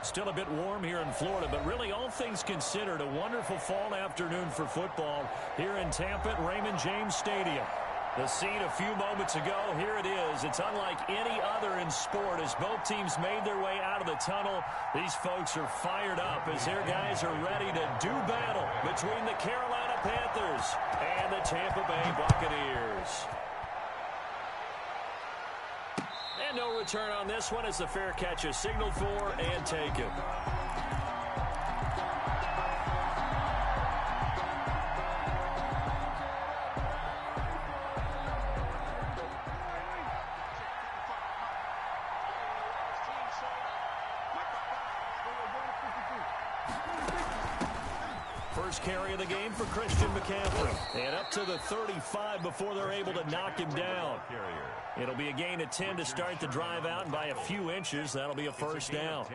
Still a bit warm here in Florida, but really all things considered, a wonderful fall afternoon for football here in Tampa at Raymond James Stadium. The scene a few moments ago, here it is. It's unlike any other in sport as both teams made their way out of the tunnel. These folks are fired up as their guys are ready to do battle between the Carolina Panthers and the Tampa Bay Buccaneers. And no return on this one as the fair catch is signaled for and taken. First carry of the game for Christian McCaffrey. And up to the 35 before they're able to knock him down. It'll be a gain of 10 to start the drive out, and by a few inches, that'll be a first down.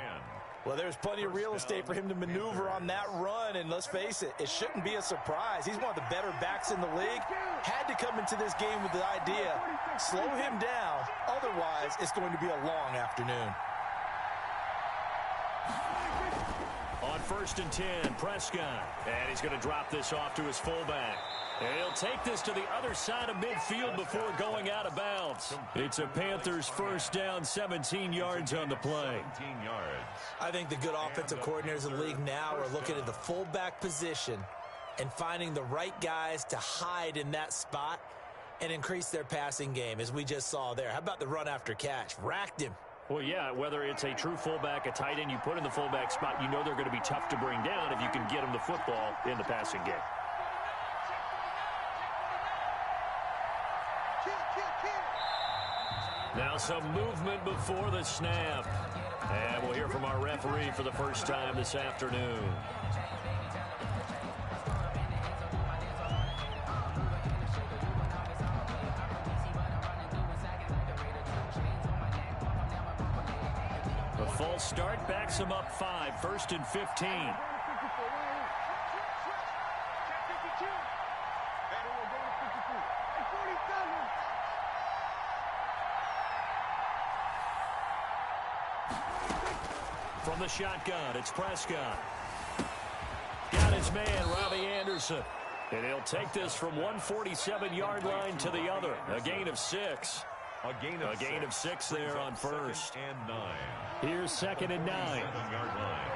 Well, there's plenty of real estate for him to maneuver on that run, and let's face it, it shouldn't be a surprise. He's one of the better backs in the league. Had to come into this game with the idea, slow him down, otherwise it's going to be a long afternoon. On 1st and 10, Prescott. And he's going to drop this off to his fullback. And he'll take this to the other side of midfield before going out of bounds. It's a Panthers first down, 17 yards on the play. 17 yards. I think the good offensive coordinators in the league now are looking at the fullback position and finding the right guys to hide in that spot and increase their passing game, as we just saw there. How about the run after catch? Racked him. Well, yeah, whether it's a true fullback, a tight end you put in the fullback spot, you know they're going to be tough to bring down if you can get them the football in the passing game. Now some movement before the snap. And we'll hear from our referee for the first time this afternoon. The false start backs him up 5, 1st and 15. From the shotgun, it's Prescott. Got his man, Robbie Anderson. And he'll take this from 147-yard line to the other. A gain of 6. A gain of 6 there on first. And 9. Here's 2nd and 9. 7-yard line.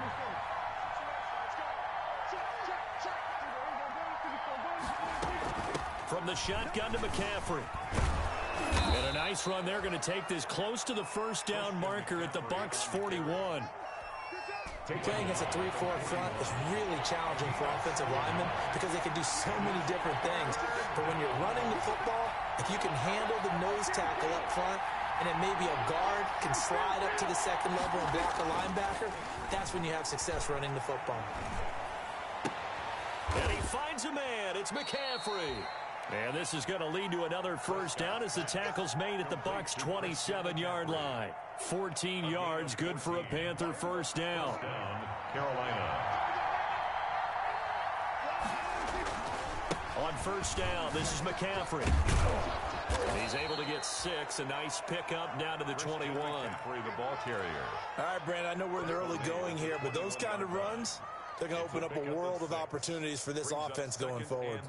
From the shotgun to McCaffrey. And a nice run. They're going to take this close to the first down marker at the Bucs 41. Playing against a 3-4 front is really challenging for offensive linemen because they can do so many different things. But when you're running the football, if you can handle the nose tackle up front, and then maybe a guard can slide up to the second level and block a linebacker, that's when you have success running the football. And he finds a man. It's McCaffrey. And this is going to lead to another first down as the tackle's made at the Bucs 27-yard line. 14 yards, good for a Panther first down. Carolina. On first down, this is McCaffrey. He's able to get 6. A nice pickup down to the 21. The ball carrier. All right, Brandon, I know we're in the early going here, but those kind of runs, they're going to open up a world of opportunities for this offense going forward.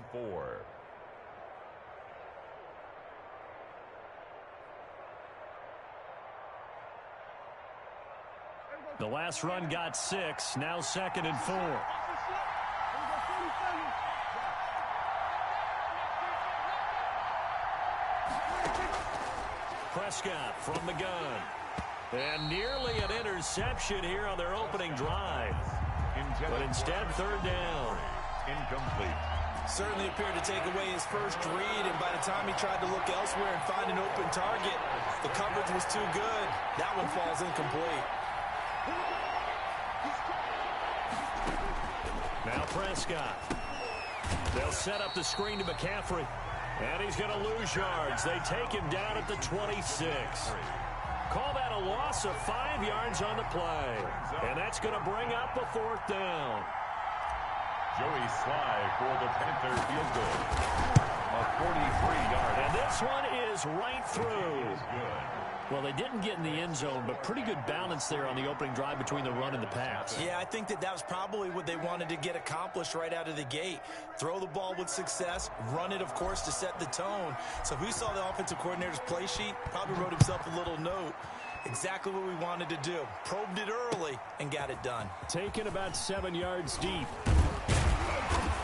The last run got 6. Now 2nd and 4. Prescott from the gun. And nearly an interception here on their opening drive. But instead, 3rd down. Incomplete. Certainly appeared to take away his first read, and by the time he tried to look elsewhere and find an open target, the coverage was too good. That one falls incomplete. Now Prescott. They'll set up the screen to McCaffrey. And he's going to lose yards. They take him down at the 26. Call that a loss of 5 yards on the play. And that's going to bring up a 4th down. Joey Sly for the Panther field goal. A 43-yard. And this one is is right through. Well, they didn't get in the end zone, but pretty good balance there on the opening drive between the run and the pass. Yeah, I think that was probably what they wanted to get accomplished right out of the gate. Throw the ball with success, run it, of course, to set the tone. So if we saw the offensive coordinator's play sheet, probably wrote himself a little note. Exactly what we wanted to do. Probed it early and got it done. Taken about 7 yards deep.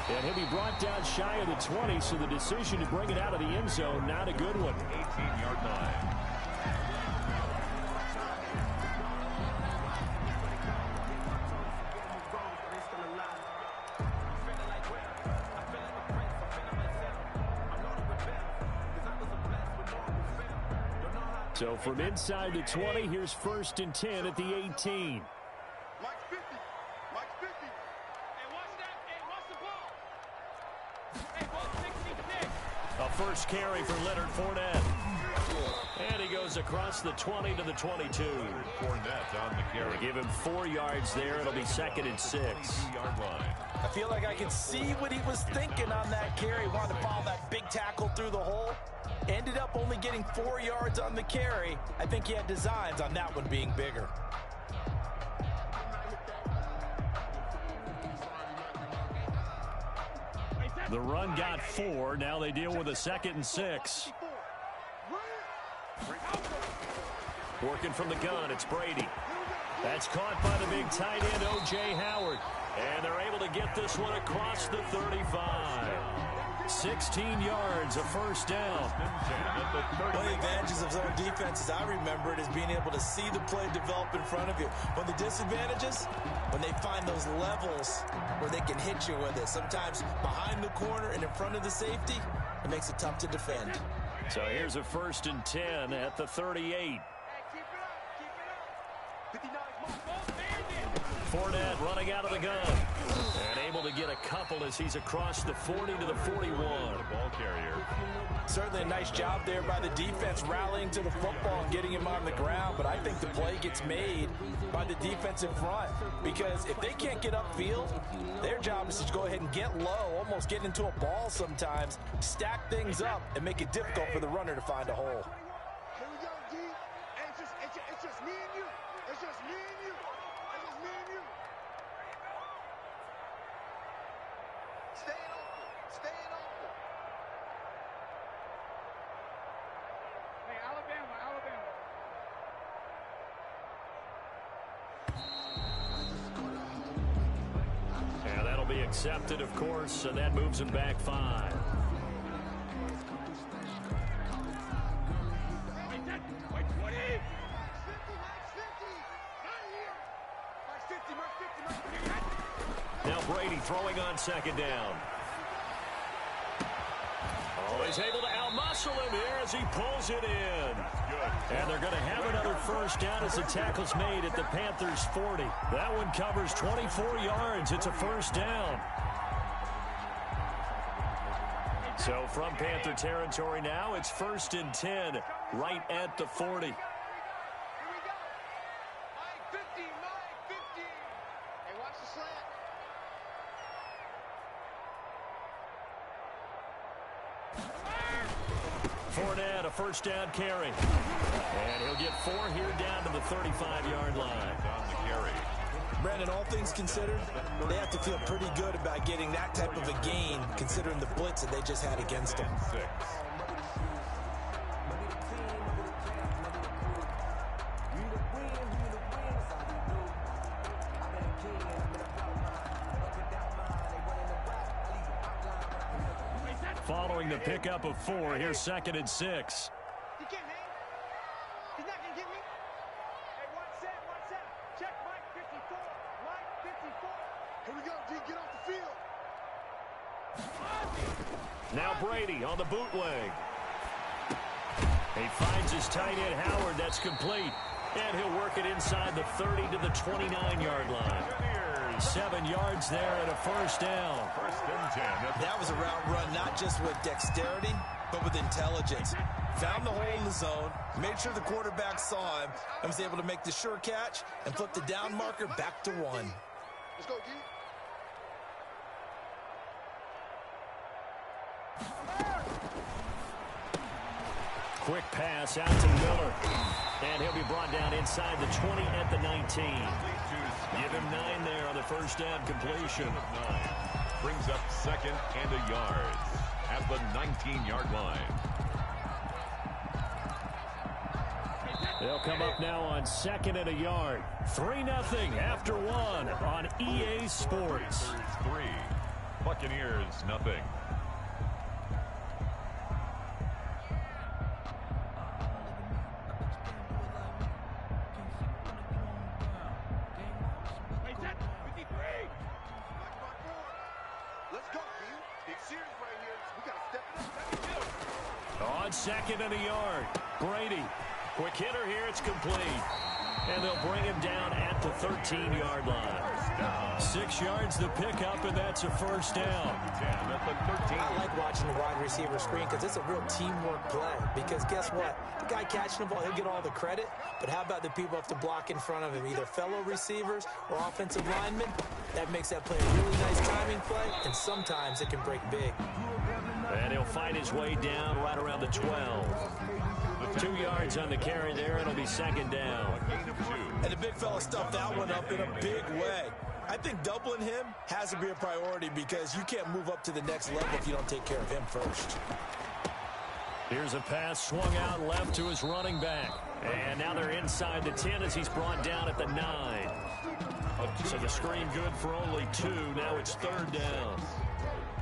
And he'll be brought down shy of the 20, so the decision to bring it out of the end zone, not a good one. 18-yard line. So from inside the 20, here's 1st and 10 at the 18. Mike's 50. Mike's 50. Hey, watch that. Hey, watch the ball. Hey, ball 66. A first carry for Leonard Fournette. And he goes across the 20 to the 22. Fournette on the carry. They give him 4 yards there. It'll be 2nd and 6. 3-yard line. I feel like I could see what he was thinking on that carry. Wanted to follow that big tackle through the hole. Ended up only getting 4 yards on the carry. I think he had designs on that one being bigger. The run got 4. Now they deal with a 2nd and 6. Working from the gun, it's Brady. That's caught by the big tight end, O.J. Howard. And they're able to get this one across the 35. 16 yards, a first down. One of the advantages of zone defense, as I remember it, is being able to see the play develop in front of you. One of the disadvantages, when they find those levels where they can hit you with it. Sometimes behind the corner and in front of the safety, it makes it tough to defend. So here's a 1st and 10 at the 38. Fournette running out of the gun. And able to get a couple as he's across the 40 to the 41. The ball carrier. Certainly a nice job there by the defense rallying to the football and getting him on the ground, but I think the play gets made by the defense in front, because if they can't get upfield, their job is to go ahead and get low, almost get into a ball sometimes, stack things up, and make it difficult for the runner to find a hole. Here we go, D. It's just me and you. It's just me and you. It's just me and you. Staying open. Staying open. Hey, Alabama. And that'll be accepted, of course, and that moves him back 5. Now Brady throwing on 2nd down. Oh, he's able to outmuscle him here as he pulls it in. And they're going to have another first down as the tackle's made at the Panthers' 40. That one covers 24 yards. It's a first down. So from Panther territory now, it's 1st and 10 right at the 40. Here we go. Mike 50. Mike 50. Hey, watch the slant. Fournette, a first down carry. And he'll get 4 here down to the 35-yard line. On the carry. Brandon, all things considered, they have to feel pretty good about getting that type of a gain, considering the blitz that they just had against them. 6. Following the pickup of 4, here's 2nd and 6. He can't hang. He's not going to get me. Hey, one set. Check Mike 54. Mike 54. Here we go, D. Get off the field. Now Brady on the bootleg. He finds his tight end Howard. That's complete. And he'll work it inside the 30 to the 29-yard line. 7 yards there and a first down. 1st and 10. That was a route run, not just with dexterity, but with intelligence. Found the hole in the zone, made sure the quarterback saw him, and was able to make the sure catch and flip the down marker back to 1. Let's go, D. Quick pass out to Miller. And he'll be brought down inside the 20 at the 19. Give him 9 there on the first down completion. 9. Brings up 2nd and a yard at the 19-yard line. They'll come up now on 2nd and a yard. 3-0 after 1 on EA Sports. 3. Buccaneers, nothing. On 2nd and a yard, Brady. Quick hitter here, it's complete. And they'll bring him down at the 13-yard line. 6 yards to pick up, and that's a first down. I like watching the wide receiver screen because it's a real teamwork play. Because guess what? The guy catching the ball, he'll get all the credit. But how about the people who have to block in front of him, either fellow receivers or offensive linemen? That makes that play a really nice timing play, and sometimes it can break big. And he'll find his way down right around the 12. 2 yards on the carry there, and it'll be 2nd down. And the big fella stuffed that one up in a big way. I think doubling him has to be a priority because you can't move up to the next level if you don't take care of him first. Here's a pass swung out left to his running back. And now they're inside the 10 as he's brought down at the 9. So the screen good for only 2. Now it's 3rd down.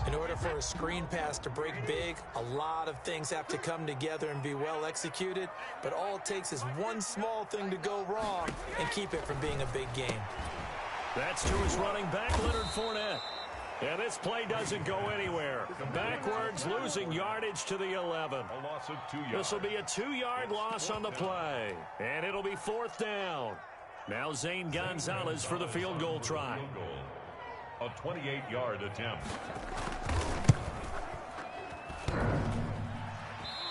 In order for a screen pass to break big, a lot of things have to come together and be well executed. But all it takes is one small thing to go wrong and keep it from being a big game. That's to his running back, Leonard Fournette. And this play doesn't go anywhere. Backwards, losing yardage to the 11. A loss of 2 yards. This will be a 2-yard loss on the play. And it'll be 4th down. Now Zane Gonzalez for the field goal try. A 28-yard attempt.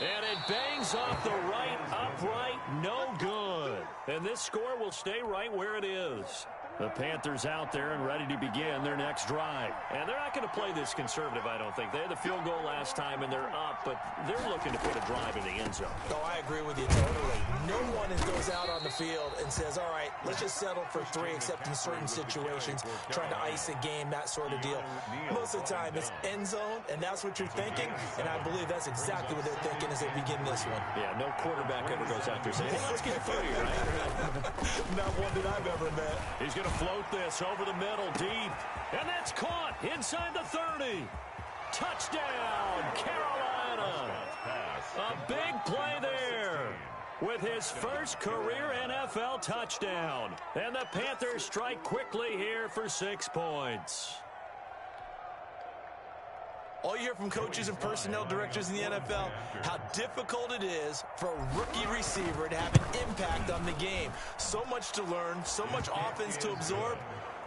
And it bangs off the right upright, no good. And this score will stay right where it is. The Panthers out there and ready to begin their next drive. And they're not going to play this conservative, I don't think. They had the field goal last time, and they're up, but they're looking to put a drive in the end zone. No, I agree with you totally. No one goes out on the field and says, all right, let's just settle for 3, except in certain situations, trying to ice a game, that sort of deal. Most of the time, it's end zone, and that's what you're thinking, and I believe that's exactly what they're thinking as they begin this one. Yeah, no quarterback ever goes out there saying, hey, let's get 3, right? Not one that I've ever met. He's going to float this over the middle, deep. And that's caught inside the 30. Touchdown, Carolina. A big play there with his first career NFL touchdown. And the Panthers strike quickly here for 6 points. All you hear from coaches and personnel directors in the NFL, how difficult it is for a rookie receiver to have an impact on the game. So much to learn, so much offense to absorb.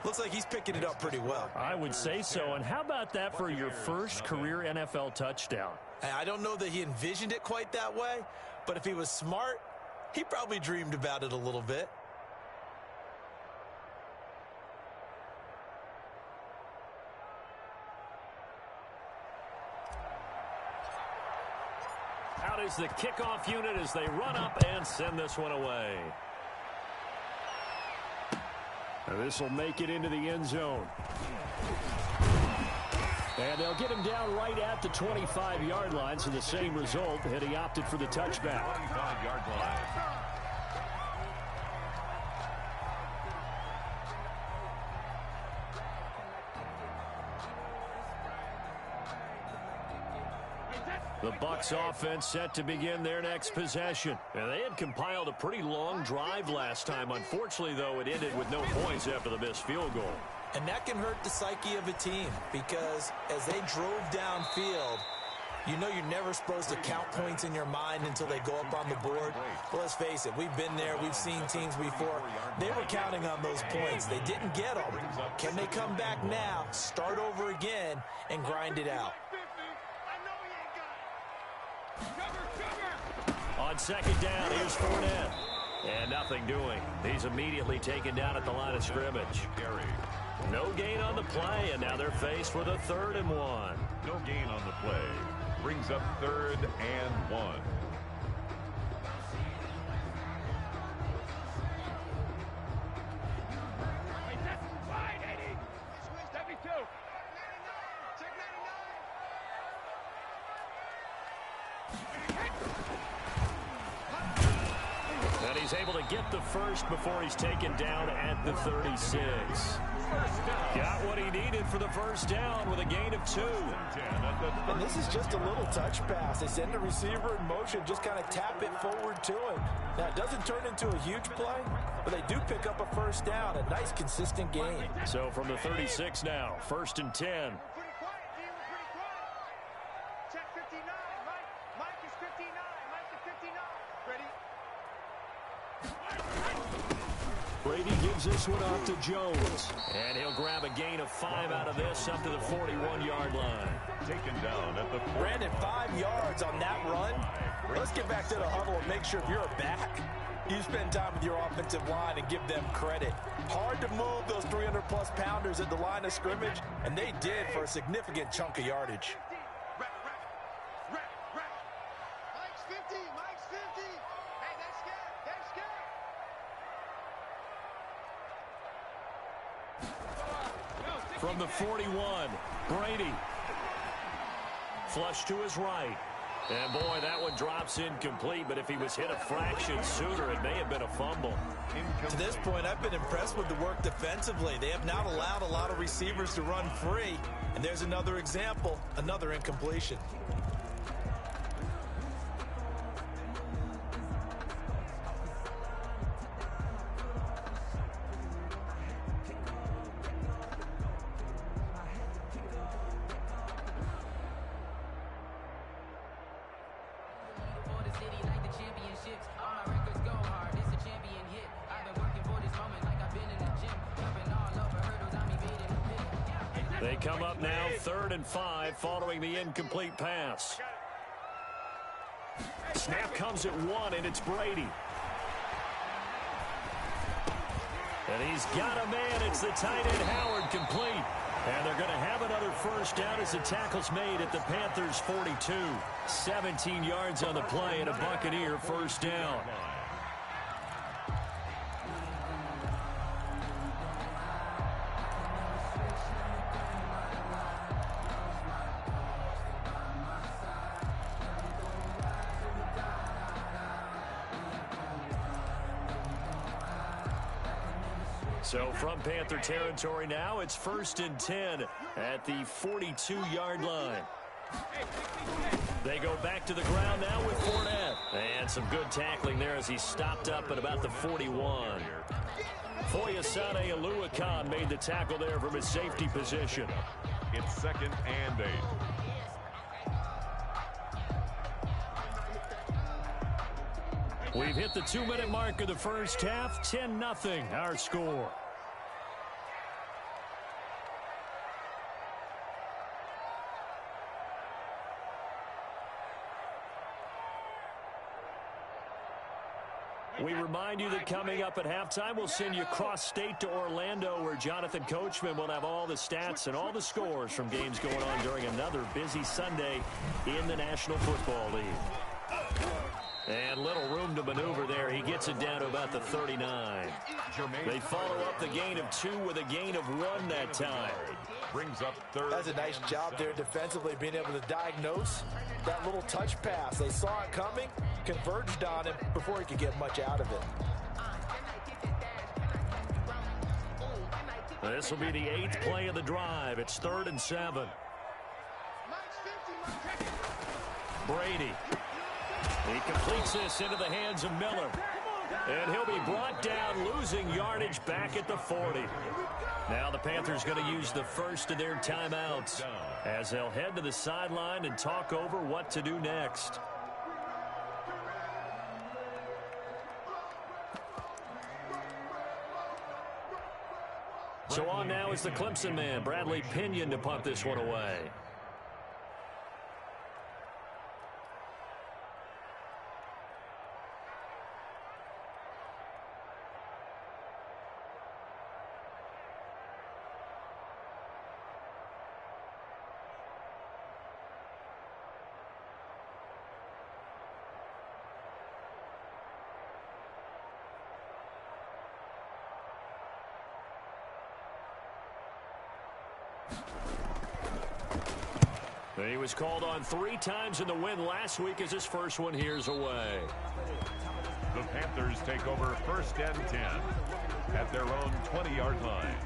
Looks like he's picking it up pretty well. I would say so. And how about that for your first career NFL touchdown? I don't know that he envisioned it quite that way, but if he was smart, he probably dreamed about it a little bit. Out is the kickoff unit as they run up and send this one away. And this will make it into the end zone. And they'll get him down right at the 25-yard line, so the same result, and he opted for the touchback. 25-yard line. The Bucs offense set to begin their next possession. And they had compiled a pretty long drive last time. Unfortunately, though, it ended with no points after the missed field goal. And that can hurt the psyche of a team because as they drove downfield, you know you're never supposed to count points in your mind until they go up on the board. Well, let's face it, we've been there. We've seen teams before. They were counting on those points. They didn't get them. Can they come back now, start over again, and grind it out? On second down, here's Fournette. And nothing doing. He's immediately taken down at the line of scrimmage. No gain on the play, and now they're faced with a 3rd and 1. No gain on the play. Brings up 3rd and 1. he's able to get the first before he's taken down at the 36. Got what he needed for the first down with a gain of 2. And this is just a little touch pass. They send the receiver in motion, just kind of tap it forward to him. Now, it doesn't turn into a huge play, but they do pick up a first down, a nice, consistent gain. So from the 36 now, 1st and 10. Pretty quiet, D. We're pretty quiet. Check 59. Mike is 59. Mike is 59. Ready? Brady gives this one off to Jones. And he'll grab a gain of 5 out of this up to the 41-yard line. Taken down at the 40. Brandon, 5 yards on that run. Let's get back to the huddle and make sure if you're a back, you spend time with your offensive line and give them credit. Hard to move those 300-plus pounders at the line of scrimmage, and they did for a significant chunk of yardage. Mike's 50. Mike's 50. Hey, they're scared. They're scared. From the 41, Brady. Flush to his right. And, boy, that one drops incomplete, but if he was hit a fraction sooner, it may have been a fumble. To this point, I've been impressed with the work defensively. They have not allowed a lot of receivers to run free. And there's another example, another incompletion. They come up now 3rd and 5 following the incomplete pass. Snap comes at 1, and it's Brady. And he's got a man. It's the tight end Howard complete. And they're going to have another first down as the tackle's made at the Panthers' 42. 17 yards on the play and a Buccaneer first down. So from Panther territory now, it's 1st and 10 at the 42-yard line. They go back to the ground now with Fournette. And some good tackling there as he stopped up at about the 41. Foyesade Oluwakan made the tackle there from his safety position. It's 2nd and 8. We've hit the 2-minute mark of the first half. 10-0 our score. We remind you that coming up at halftime, we'll send you cross-state to Orlando, where Jonathan Coachman will have all the stats and all the scores from games going on during another busy Sunday in the National Football League. And little room to maneuver there. He gets it down to about the 39. They follow up the gain of 2 with a gain of 1 that time. Brings up 3rd. That's a nice job there defensively, being able to diagnose that little touch pass. They saw it coming, converged on him before he could get much out of it. This will be the 8th play of the drive. It's 3rd and 7. Brady. He completes this into the hands of Miller. And he'll be brought down, losing yardage back at the 40. Now the Panthers going to use the first of their timeouts as they'll head to the sideline and talk over what to do next. So on now is the Clemson man, Bradley Pinion, to punt this one away. He was called on 3 times in the win last week as his first one here's away. The Panthers take over 1st and 10 at their own 20-yard line.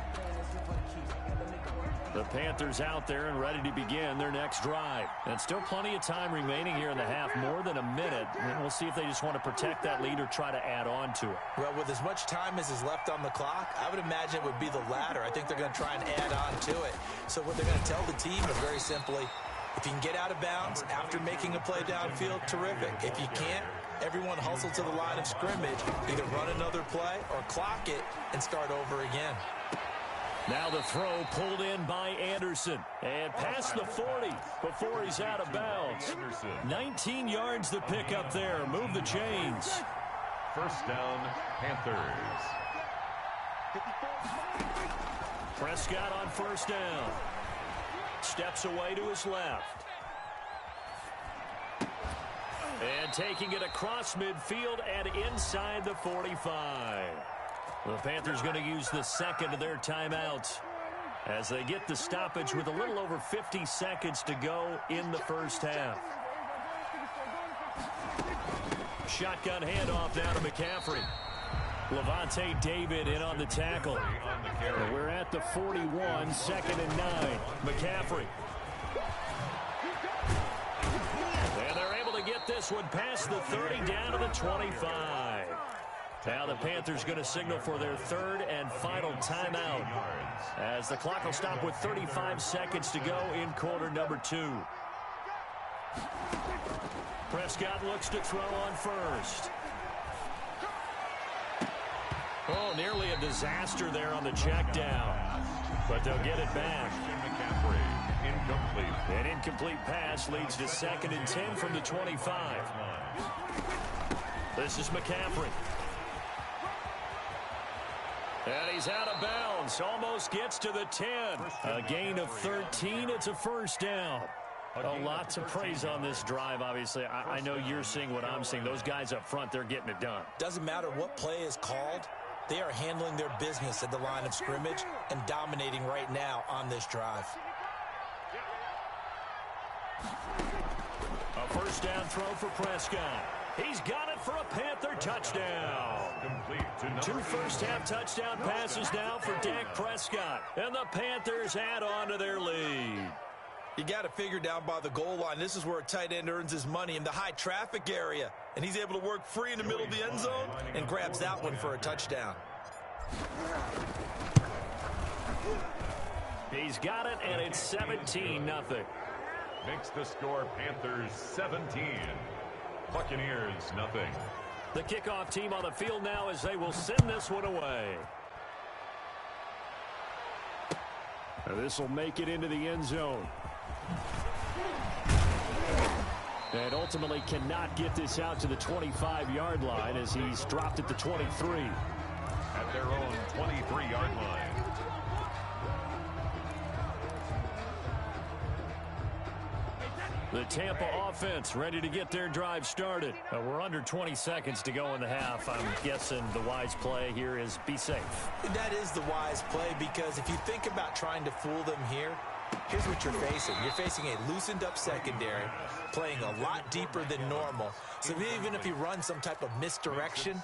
The Panthers out there and ready to begin their next drive. And still plenty of time remaining here in the half, more than a minute. And we'll see if they just want to protect that lead or try to add on to it. Well, with as much time as is left on the clock, I would imagine it would be the latter. I think they're going to try and add on to it. So what they're going to tell the team is very simply, if you can get out of bounds after making a play downfield, terrific. If you can't, everyone hustle to the line of scrimmage, either run another play or clock it and start over again. Now the throw pulled in by Anderson. And past the 40 before he's out of bounds. 19 yards to pick up there. Move the chains. 1st down, Panthers. Prescott on 1st down. Steps away to his left. And taking it across midfield and inside the 45. The Panthers going to use the second of their timeouts as they get the stoppage with a little over 50 seconds to go in the 1st half. Shotgun handoff down to McCaffrey. Levante David in on the tackle. And we're at the 41, 2nd and 9. McCaffrey. And they're able to get this one past the 30 down to the 25. Now the Panthers going to signal for their 3rd and final timeout as the clock will stop with 35 seconds to go in quarter number 2. Prescott looks to throw on 1st. Oh, nearly a disaster there on the check down, but they'll get it back. McCaffrey, incomplete. An incomplete pass leads to 2nd and 10 from the 25. This is McCaffrey. And he's out of bounds. Almost gets to the 10. A gain of 13. It's a 1st down. A lot to praise on this drive, obviously. I know you're seeing what I'm seeing. Those guys up front, they're getting it done. Doesn't matter what play is called. They are handling their business at the line of scrimmage and dominating right now on this drive. A 1st down throw for Prescott. He's got it for a Panther touchdown. Two 1st-half touchdown passes now for Dak Prescott. And the Panthers add on to their lead. You got to figure down by the goal line. This is where a tight end earns his money in the high traffic area. And he's able to work free in the middle of the end zone and grabs that one for a touchdown. He's got it, and it's 17-0. Makes the score Panthers 17. Buccaneers nothing. The kickoff team on the field now as they will send this one away. This will make it into the end zone. And ultimately cannot get this out to the 25-yard line as he's dropped at the 23. At their own 23-yard line. The Tampa offense ready to get their drive started. We're under 20 seconds to go in the half. I'm guessing the wise play here is be safe. That is the wise play, because if you think about trying to fool them here, here's what you're facing. You're facing a loosened up secondary, playing a lot deeper than normal. So even if you run some type of misdirection,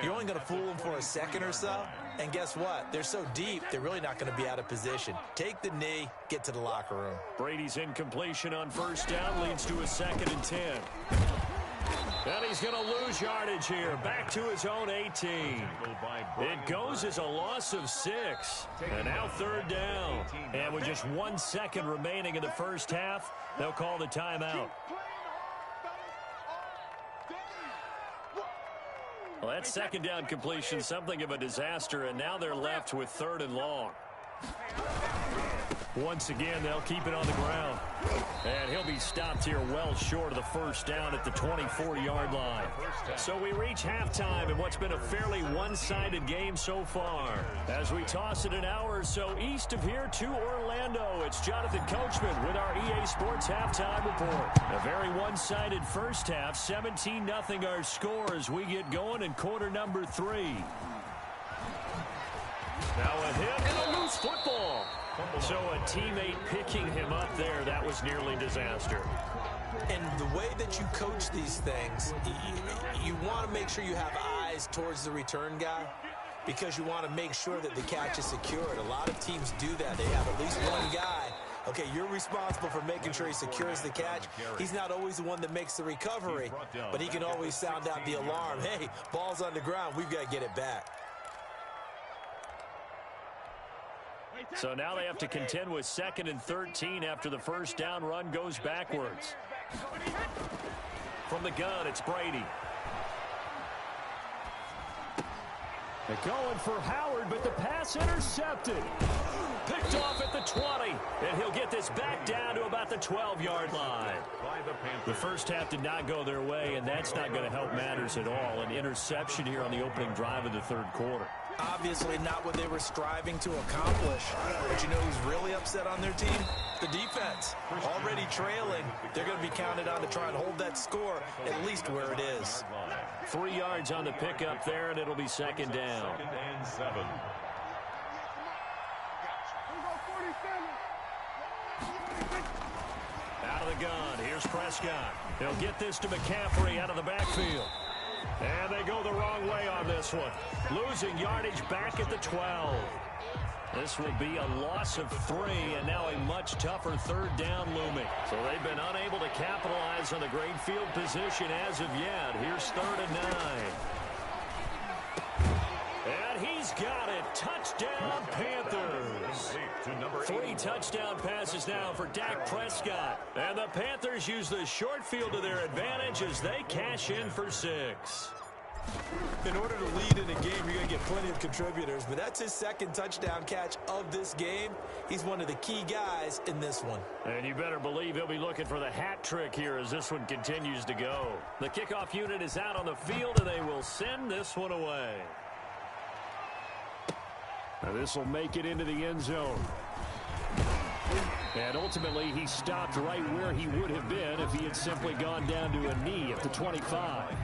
you're only going to fool them for a second or so. And guess what? They're so deep, they're really not going to be out of position. Take the knee, get to the locker room. Brady's incompletion on 1st down leads to a 2nd and 10. And he's going to lose yardage here. Back to his own 18. It goes as a loss of 6. And now 3rd down. And with just 1 second remaining in the 1st half, they'll call the timeout. Well, that 2nd down completion, something of a disaster, and now they're left with 3rd and long. Once again, they'll keep it on the ground. And he'll be stopped here well short of the 1st down at the 24-yard line. So we reach halftime in what's been a fairly one-sided game so far. As we toss it an hour or so east of here to Orlando, it's Jonathan Coachman with our EA Sports Halftime Report. A very one-sided first half, 17-0 our score as we get going in quarter number 3. Now a hit and a loose football. So a teammate picking him up there, that was nearly disaster. And the way that you coach these things, you want to make sure you have eyes towards the return guy because you want to make sure that the catch is secured. A lot of teams do that. They have at least one guy. Okay, you're responsible for making sure he secures the catch. He's not always the one that makes the recovery, but he can always sound out the alarm. Hey, ball's on the ground. We've got to get it back. So now they have to contend with 2nd and 13 after the first down run goes backwards. From the gun, it's Brady. They're going for Howard, but the pass intercepted. Picked off at the 20, and he'll get this back down to about the 12-yard line. The first half did not go their way, and that's not going to help matters at all. An interception here on the opening drive of the third quarter. Obviously not what they were striving to accomplish. But you know who's really upset on their team? The defense. Already trailing. They're going to be counted on to try and hold that score at least where it is. 3 yards on the pickup there, and it'll be 2nd down. 2nd and 7. Out of the gun, here's Prescott. They'll get this to McCaffrey out of the backfield. And they go the wrong way on this one. Losing yardage back at the 12. This will be a loss of 3, and now a much tougher 3rd down looming. So they've been unable to capitalize on the great field position as of yet. Here's 3rd and 9. And he's got it. Touchdown, Panthers. 3 touchdown passes now for Dak Prescott. And the Panthers use the short field to their advantage as they cash in for 6. In order to lead in a game, you're going to get plenty of contributors, but that's his 2nd touchdown catch of this game. He's one of the key guys in this one. And you better believe he'll be looking for the hat trick here as this one continues to go. The kickoff unit is out on the field, and they will send this one away. Now this will make it into the end zone. And ultimately, he stopped right where he would have been if he had simply gone down to a knee at the 25.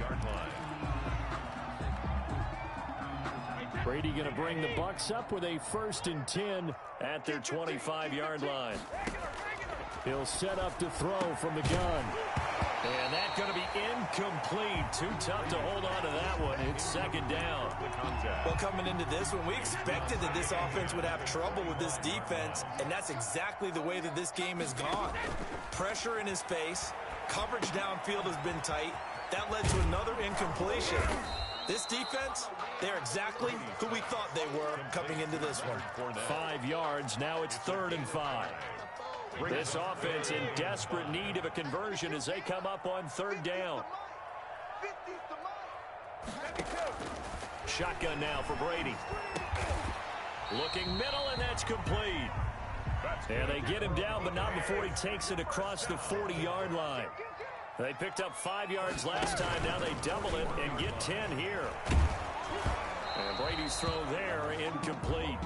Brady going to bring the Bucs up with a 1st and 10 at their 25-yard line. He'll set up to throw from the gun. And that's going to be incomplete. Too tough to hold on to that one. It's 2nd down. Well, coming into this one, we expected that this offense would have trouble with this defense, and that's exactly the way that this game has gone. Pressure in his face. Coverage downfield has been tight. That led to another incompletion. This defense, they're exactly who we thought they were coming into this one. 5 yards. Now it's 3rd and 5. This offense in desperate need of a conversion as they come up on 3rd down. Shotgun now for Brady. Looking middle, and that's complete. And they get him down, but not before he takes it across the 40-yard line. They picked up 5 yards last time. Now they double it and get 10 here. And Brady's throw there, incomplete.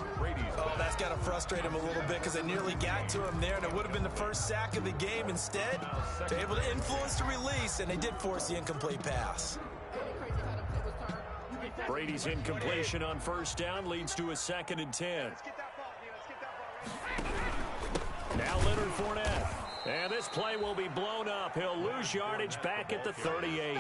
Oh, that's got to frustrate him a little bit because they nearly got to him there, and it would have been the first sack of the game. Instead, they're able to influence the release, and they did force the incomplete pass. Brady's incompletion on 1st down leads to a 2nd and 10. Now Leonard Fournette. And this play will be blown up. He'll lose yardage back at the 38.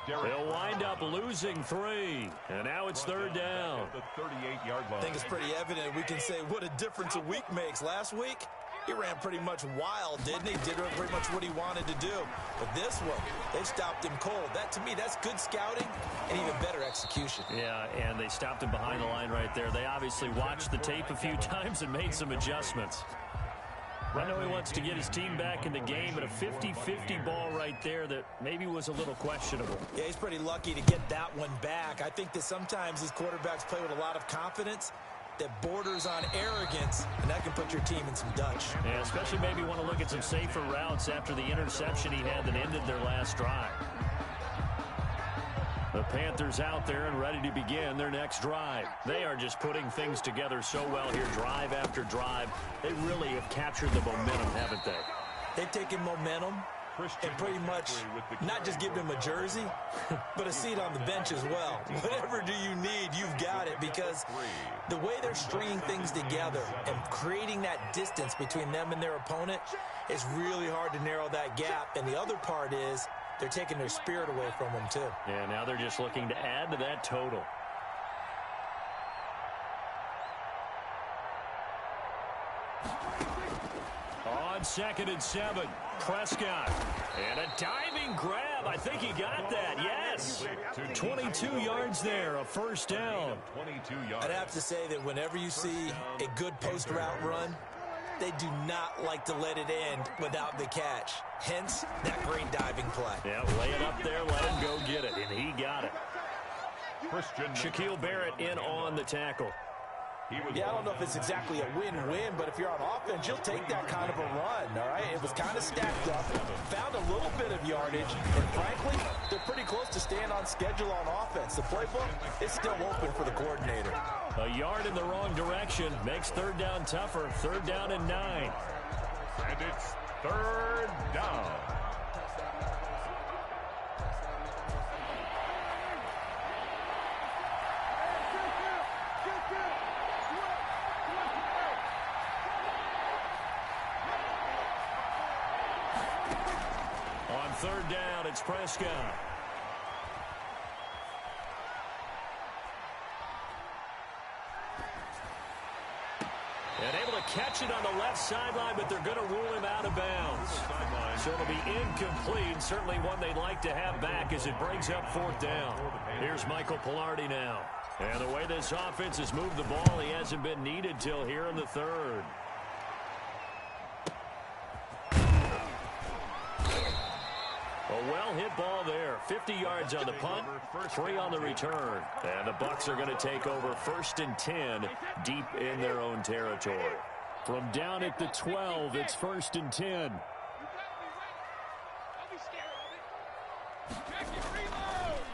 He'll wind up losing 3. And now it's 3rd down. The 38-yard line. I think it's pretty evident. We can say what a difference a week makes. Last week, he ran pretty much wild, didn't he? Did pretty much what he wanted to do. But this one, they stopped him cold. That, to me, that's good scouting and even better execution. Yeah, and they stopped him behind the line right there. They obviously watched the tape a few times and made some adjustments. I know he wants to get his team back in the game, but a 50-50 ball right there that maybe was a little questionable. Yeah, he's pretty lucky to get that one back. I think that sometimes these quarterbacks play with a lot of confidence that borders on arrogance, and that can put your team in some Dutch. Yeah, especially maybe want to look at some safer routes after the interception he had that ended their last drive. The Panthers out there and ready to begin their next drive. They are just putting things together so well here, drive after drive. They really have captured the momentum, haven't they? They've taken momentum and pretty much not just give him a jersey, but a seat on the bench as well. Whatever do you need, you've got it, because the way they're stringing things together and creating that distance between them and their opponent is really hard to narrow that gap. And the other part is they're taking their spirit away from them too. Yeah, now they're just looking to add to that total. On 2nd and 7, Prescott. And a diving grab. I think he got that, yes. 22 yards there, a first down. I'd have to say that whenever you see a good post route run, they do not like to let it end without the catch. Hence, that great diving play. Yeah, lay it up there, let him go get it, and he got it. Shaquille Barrett in on the tackle. Yeah, I don't know if it's exactly a win-win, but if you're on offense, you'll take that kind of a run, all right? It was kind of stacked up, found a little bit of yardage, and frankly, they're pretty close to staying on schedule on offense. The playbook is still open for the coordinator. A yard in the wrong direction makes third down tougher. 3rd down and 9. And it's 3rd down. On 3rd down, it's Prescott. And able to catch it on the left sideline, but they're going to rule him out of bounds. So it'll be incomplete. Certainly one they'd like to have back as it brings up 4th down. Here's Michael Pilardi now. And the way this offense has moved the ball, he hasn't been needed till here in the 3rd. A well-hit ball there. 50 yards on the punt, 3 on the return. And the Bucs are going to take over 1st and 10 deep in their own territory. From down at the 12, it's 1st and 10.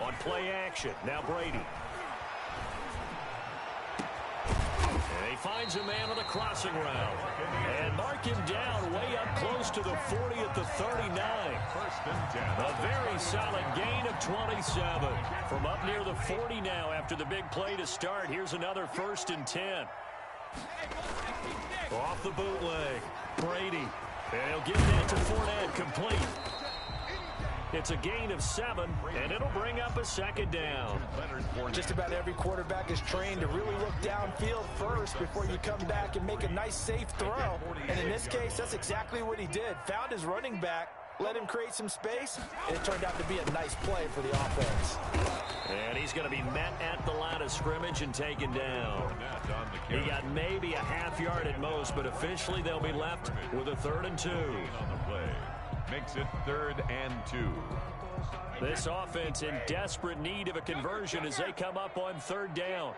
On play action, now Brady. And he finds a man on the crossing route. And mark him down way up close to the 40 at the 39. A very solid gain of 27. From up near the 40 now after the big play to start. Here's another 1st and 10. Off the bootleg. Brady. And he'll get that to Fournette, complete. It's a gain of 7, and it'll bring up a 2nd down. Just about every quarterback is trained to really look downfield first before you come back and make a nice, safe throw. And in this case, that's exactly what he did. Found his running back, let him create some space, and it turned out to be a nice play for the offense. And he's going to be met at the line of scrimmage and taken down. He got maybe a half yard at most, but officially they'll be left with a 3rd and 2. Makes it 3rd and 2. This offense in desperate need of a conversion as they come up on 3rd down.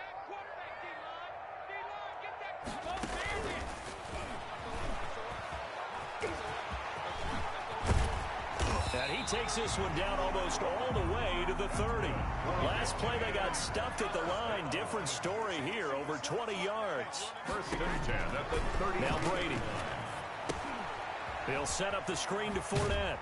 And he takes this one down almost all the way to the 30. Last play they got stuffed at the line. Different story here, over 20 yards. 1st and 10 at the 30. Now Brady. He'll set up the screen to Fournette.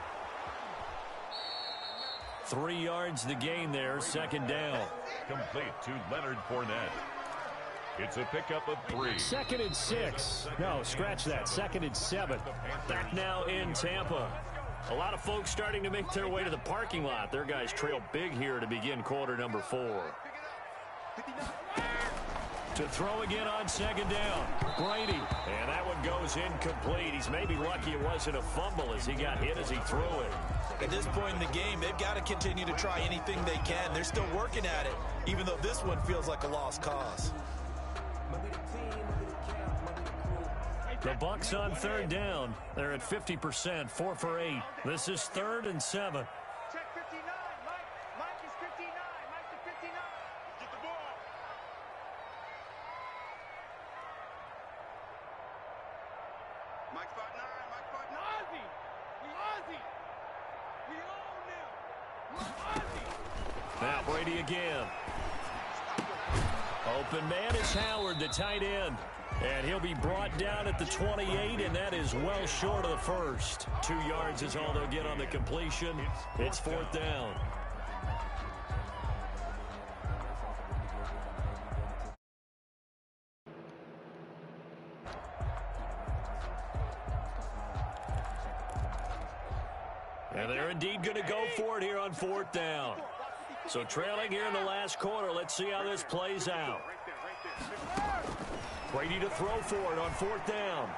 3 yards the gain there, 2nd down. Complete to Leonard Fournette. It's a pickup of 3. 2nd and 6. No, scratch that. 2nd and 7. Back now in Tampa. A lot of folks starting to make their way to the parking lot. Their guys trail big here to begin quarter number 4. To throw again on 2nd down. Brady. And that one goes incomplete. He's maybe lucky it wasn't a fumble as he got hit as he threw it. At this point in the game, they've got to continue to try anything they can. They're still working at it, even though this one feels like a lost cause. The Bucs on 3rd down. They're at 50%, 4 for 8. This is 3rd and 7. Check 59. Mike is 59. Mike's at 59. Get the ball. Mike spot 9. Mike spot 9. Ozzy. We Ozzy. We own them. We're Ozzy. Now Brady again. A Open man is Howard, the tight end. And he'll be brought down at the 28, and that is well short of the first. 2 yards is all they'll get on the completion. It's 4th down. And they're indeed going to go for it here on 4th down. So trailing here in the last quarter. Let's see how this plays out. Brady to throw for it on 4th down.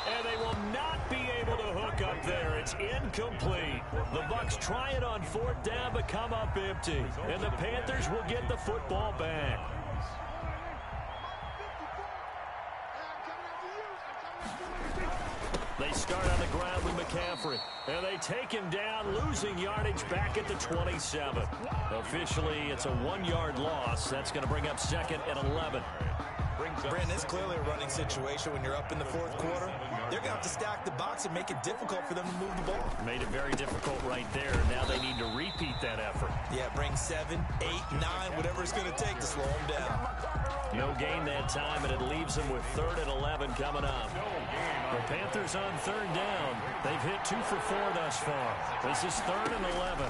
And they will not be able to hook up there. It's incomplete. The Bucs try it on 4th down, but come up empty. And the Panthers will get the football back. They start on the ground with McCaffrey. And they take him down, losing yardage back at the 27. Officially, it's a 1-yard loss. That's going to bring up 2nd and 11. Brandon, it's clearly a running situation when you're up in the 4th quarter. They're going to have to stack the box and make it difficult for them to move the ball. Made it very difficult right there. Now they need to repeat that effort. Yeah, bring 7, 8, 9, whatever it's going to take to slow them down. No gain that time, and it leaves them with 3rd and 11 coming up. The Panthers on 3rd down. They've hit 2 for 4 thus far. This is 3rd and 11.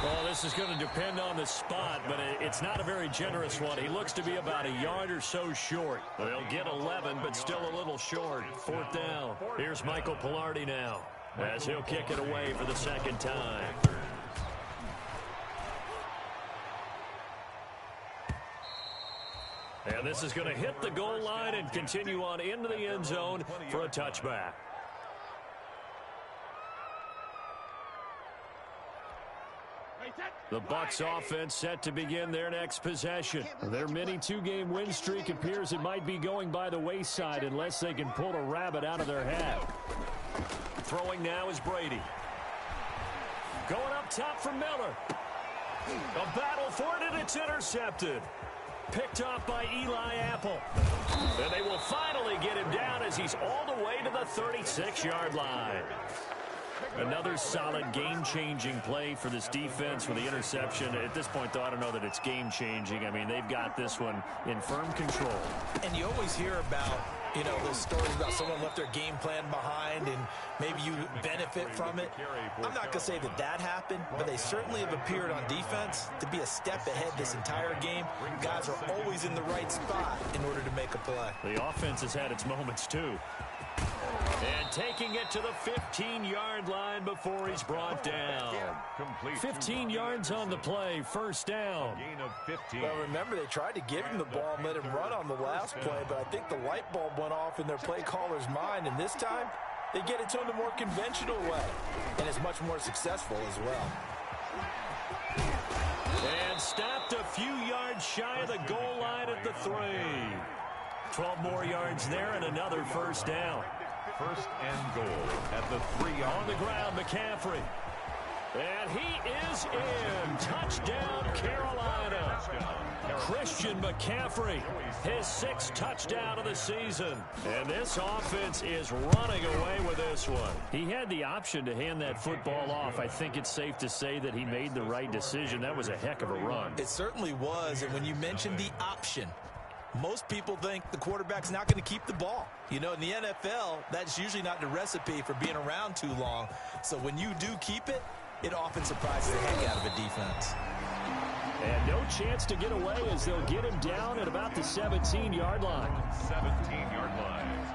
Well, this is going to depend on the spot, but it's not a very generous one. He looks to be about a yard or so short. They'll get 11, but still a little short. 4th down. Here's Michael Pilardi now, as he'll kick it away for the 2nd time. And this is going to hit the goal line and continue on into the end zone for a touchback. The Bucs offense set to begin their next possession. Their mini 2-game win streak appears it might be going by the wayside unless they can pull a rabbit out of their hat. Throwing now is Brady. Going up top for Miller. A battle for it, and it's intercepted. Picked off by Eli Apple. And they will finally get him down as he's all the way to the 36-yard line. Another solid game-changing play for this defense with the interception. At this point, though, I don't know that it's game-changing. I mean, they've got this one in firm control. And you always hear about, you know, those stories about someone left their game plan behind and maybe you benefit from it. I'm not going to say that that happened, but they certainly have appeared on defense to be a step ahead this entire game. Guys are always in the right spot in order to make a play. The offense has had its moments, too. And taking it to the 15-yard line before he's brought down. 15 yards on the play, 1st down. Gain of 15. Well, remember, they tried to give him the ball and let him run on the last play, but I think the light bulb went off in their play caller's mind, and this time they get it to him the more conventional way, and it's much more successful as well. And stopped a few yards shy of the goal line at the 3. 12 more yards there and another 1st down. 1st and goal at the 3-yard. On the ground, McCaffrey. And he is in. Touchdown, Carolina. Christian McCaffrey, his 6th touchdown of the season. And this offense is running away with this one. He had the option to hand that football off. I think it's safe to say that he made the right decision. That was a heck of a run. It certainly was, and when you mentioned the option, most people think the quarterback's not going to keep the ball. You know, in the NFL, that's usually not the recipe for being around too long. So when you do keep it, it often surprises the heck out of a defense. And no chance to get away as they'll get him down at about the 17-yard line. 17-yard line.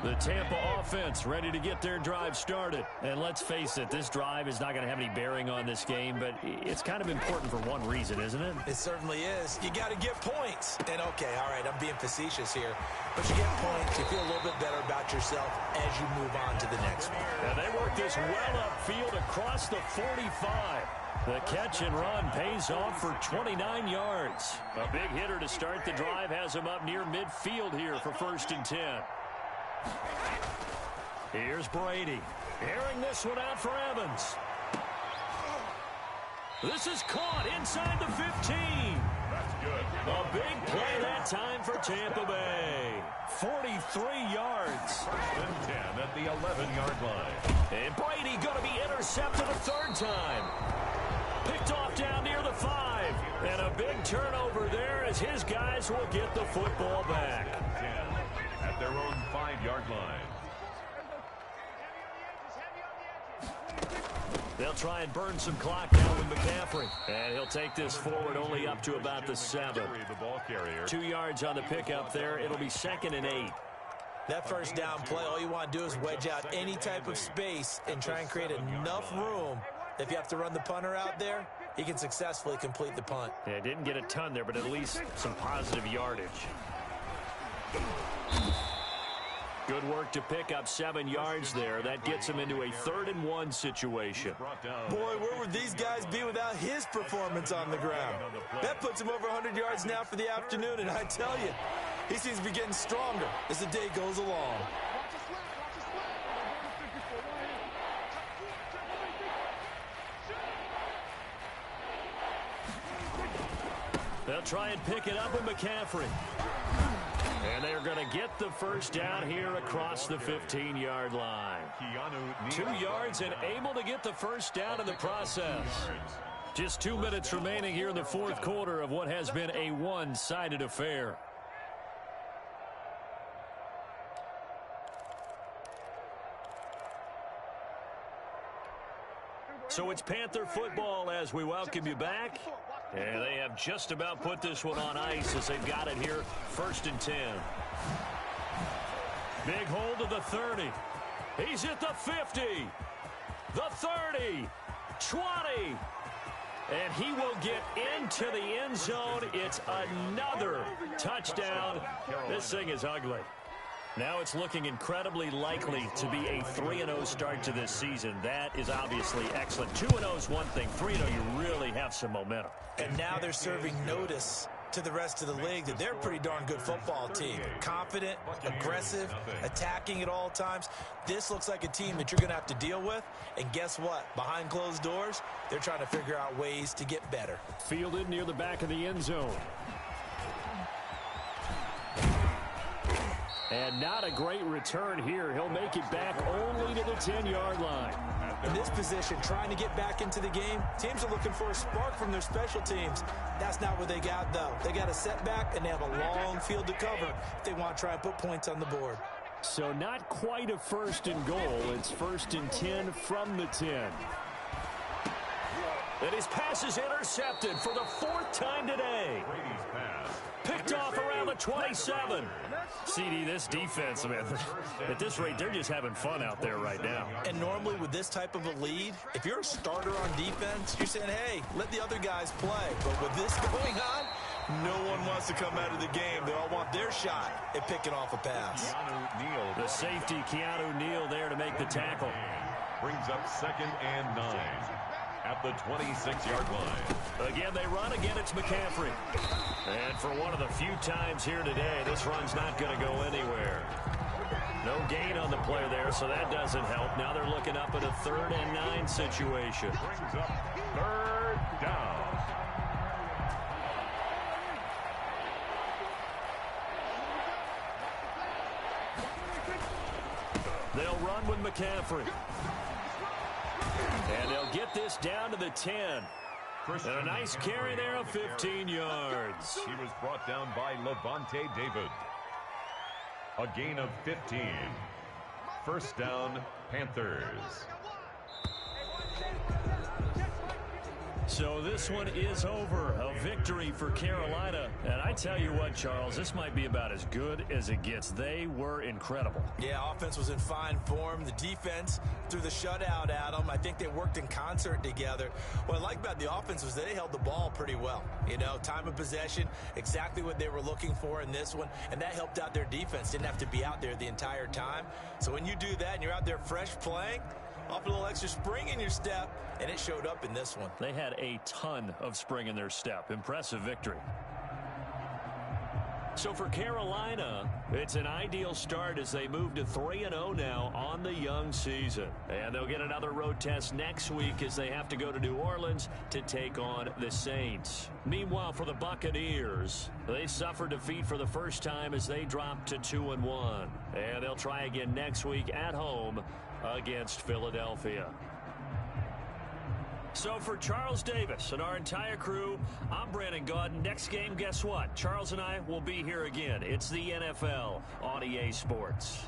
The Tampa offense ready to get their drive started. And let's face it, this drive is not going to have any bearing on this game, but it's kind of important for one reason, isn't it? It certainly is. You got to get points. And, okay, all right, I'm being facetious here. But you get points, you feel a little bit better about yourself as you move on to the next one. And they work this well upfield across the 45. The catch and run pays off for 29 yards. A big hitter to start the drive has him up near midfield here for 1st and 10. Here's Brady. Airing this one out for Evans. This is caught inside the 15. That's good. A big play that time for Tampa Bay. 43 yards. First and 10 at the 11-yard line. And Brady going to be intercepted a third time. Picked off down near the 5. And a big turnover there as his guys will get the football back. 10 at their own 5-yard line. They'll try and burn some clock now with McCaffrey. And he'll take this forward only up to about the 7. The ball carrier. 2 yards on the pickup there. It'll be 2nd and 8. That first down play, all you want to do is wedge out any type of space and try and create enough room. If you have to run the punter out there, he can successfully complete the punt. Yeah, didn't get a ton there, but at least some positive yardage. Good work to pick up 7 yards there. That gets him into a 3rd and 1 situation. Boy, where would these guys be without his performance on the ground? That puts him over 100 yards now for the afternoon, and I tell you, he seems to be getting stronger as the day goes along. They'll try and pick it up with McCaffrey. And they're going to get the first down here across the 15-yard line. 2 yards and able to get the first down in the process. Just 2 minutes remaining here in the 4th quarter of what has been a one-sided affair. So it's Panther football as we welcome you back. And they have just about put this one on ice as they've got it here, 1st and 10. Big hold of the 30. He's at the 50. The 30. 20. And he will get into the end zone. It's another touchdown. This thing is ugly. Now it's looking incredibly likely to be a 3-0 start to this season. That is obviously excellent. 2-0 is one thing. 3-0, you really have some momentum. And now they're serving notice to the rest of the league that they're a pretty darn good football team. Confident, aggressive, attacking at all times. This looks like a team that you're going to have to deal with. And guess what? Behind closed doors, they're trying to figure out ways to get better. Fielded near the back of the end zone. And not a great return here. He'll make it back only to the 10-yard line. In this position, trying to get back into the game, teams are looking for a spark from their special teams. That's not what they got, though. They got a setback, and they have a long field to cover if they want to try and put points on the board. So not quite a 1st and goal. It's 1st and 10 from the 10. And his pass is intercepted for the 4th time today. Picked off around the 27. CD, this defense, man, at this rate, they're just having fun out there right now. And normally with this type of a lead, if you're a starter on defense, you're saying, hey, let the other guys play. But with this going on, no one wants to come out of the game. They all want their shot at picking off a pass. The safety, Keanu Neal, there to make the tackle. Brings up 2nd and 9. At the 26-yard line. Again, they run. Again, it's McCaffrey. And for one of the few times here today, this run's not going to go anywhere. No gain on the play there, so that doesn't help. Now they're looking up at a 3rd and 9 situation. Brings up 3rd down. They'll run with McCaffrey. And they'll get this down to the 10. And a nice carry there of 15 yards. He was brought down by Levante David. A gain of 15. 1st down, Panthers. So this one is over. A victory for Carolina. And I tell you what, Charles, this might be about as good as it gets. They were incredible. Yeah, offense was in fine form. The defense threw the shutout at them. I think they worked in concert together. What I like about the offense was they held the ball pretty well. You know, time of possession, exactly what they were looking for in this one. And that helped out their defense. Didn't have to be out there the entire time. So when you do that and you're out there fresh playing, off a little extra spring in your step, and it showed up in this one. They had a ton of spring in their step. Impressive victory. So for Carolina, it's an ideal start as they move to 3-0 now on the young season. And they'll get another road test next week as they have to go to New Orleans to take on the Saints. Meanwhile, for the Buccaneers, they suffered defeat for the first time as they dropped to 2-1. And they'll try again next week at home against Philadelphia. So for Charles Davis and our entire crew, I'm Brandon Gaudin. Next game, guess what? Charles and I will be here again. It's the NFL on EA Sports.